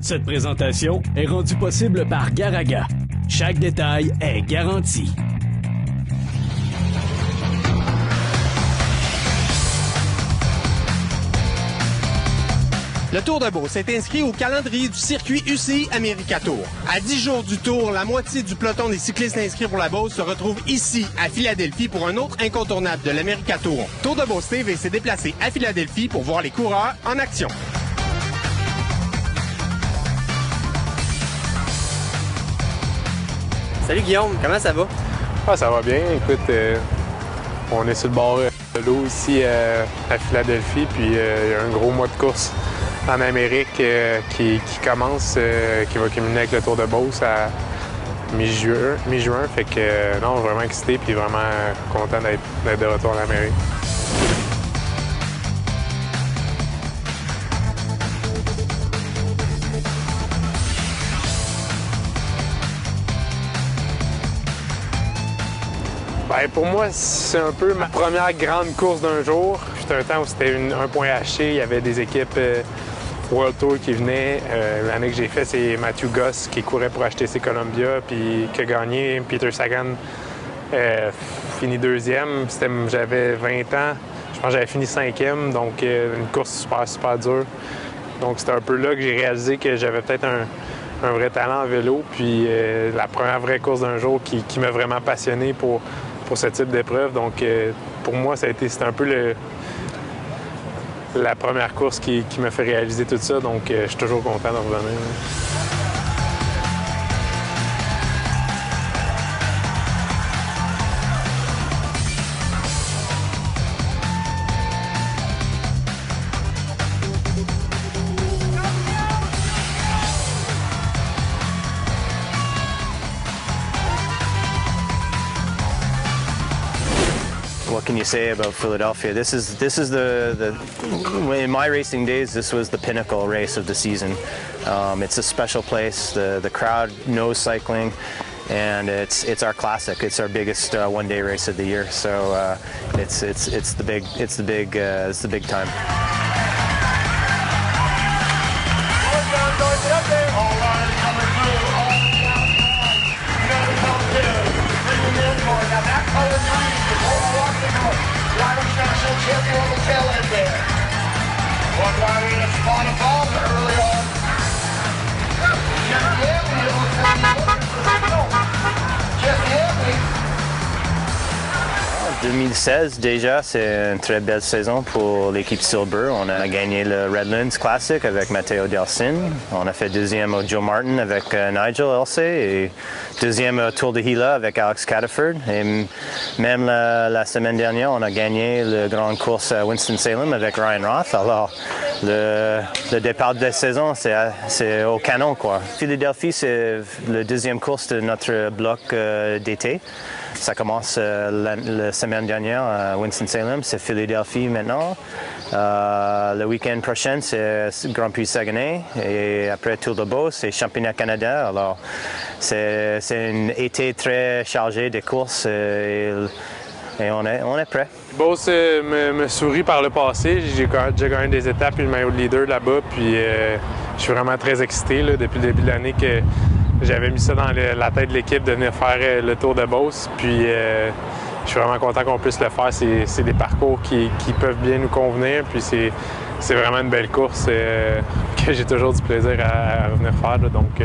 Cette présentation est rendue possible par Garaga. Chaque détail est garanti. Le Tour de Beauce est inscrit au calendrier du circuit UCI America Tour. À 10 jours du Tour, la moitié du peloton des cyclistes inscrits pour la Beauce se retrouve ici, à Philadelphie, pour un autre incontournable de l'America Tour. Tour de Beauce TV s'est déplacé à Philadelphie pour voir les coureurs en action. Salut Guillaume, comment ça va? Ah, ça va bien. Écoute, on est sur le bord de l'eau ici à Philadelphie, puis il y a un gros mois de course en Amérique qui commence, qui va culminer avec le Tour de Beauce à mi-juin. Fait que non, vraiment excité puis vraiment content d'être de retour en Amérique. Bien, pour moi, c'est un peu ma première grande course d'un jour. C'était un temps où c'était un point haché. Il y avait des équipes World Tour qui venaient. L'année que j'ai fait, c'est Matthew Goss qui courait pour HTC Columbia puis qui a gagné. Peter Sagan fini deuxième. J'avais 20 ans. Je pense que j'avais fini cinquième. Donc, une course super dure. Donc, c'était un peu là que j'ai réalisé que j'avais peut-être un vrai talent en vélo. Puis, la première vraie course d'un jour qui m'a vraiment passionné pour ce type d'épreuve. Donc, pour moi, c'était un peu la première course qui m'a fait réaliser tout ça. Donc, je suis toujours content de revenir. What can you say about Philadelphia? This is the in my racing days, this was the pinnacle race of the season. It's a special place. The crowd knows cycling, and it's our classic. It's our biggest one-day race of the year. So it's the big time. En 2016, déjà, c'est une très belle saison pour l'équipe Silver. On a gagné le Redlands Classic avec Matteo Delsin. On a fait deuxième au Joe Martin avec Nigel Elsey et deuxième au Tour de Gila avec Alex Cataford. Et même la semaine dernière, on a gagné le grande course à Winston-Salem avec Ryan Roth. Alors, le départ de la saison, c'est au canon, quoi. Philadelphie, c'est la deuxième course de notre bloc d'été. Ça commence la semaine dernière à Winston-Salem, c'est Philadelphie maintenant. Le week-end prochain, c'est Grand Prix Saguenay et après Tour de Beauce et Championnat Canada. Alors, c'est un été très chargé de courses et on est prêt. Beauce me sourit par le passé. J'ai déjà gagné des étapes et le maillot de leader là-bas. Puis je suis vraiment très excité là, depuis le début de l'année que j'avais mis ça dans la tête de l'équipe de venir faire le Tour de Beauce. Puis je suis vraiment content qu'on puisse le faire. C'est des parcours qui peuvent bien nous convenir. Puis c'est vraiment une belle course que j'ai toujours du plaisir à venir faire. Là. Donc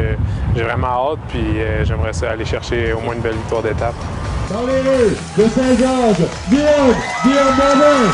j'ai vraiment hâte. Puis j'aimerais ça aller chercher au moins une belle victoire d'étape. Dans les rues de Saint-Georges, Guillaume Bavin!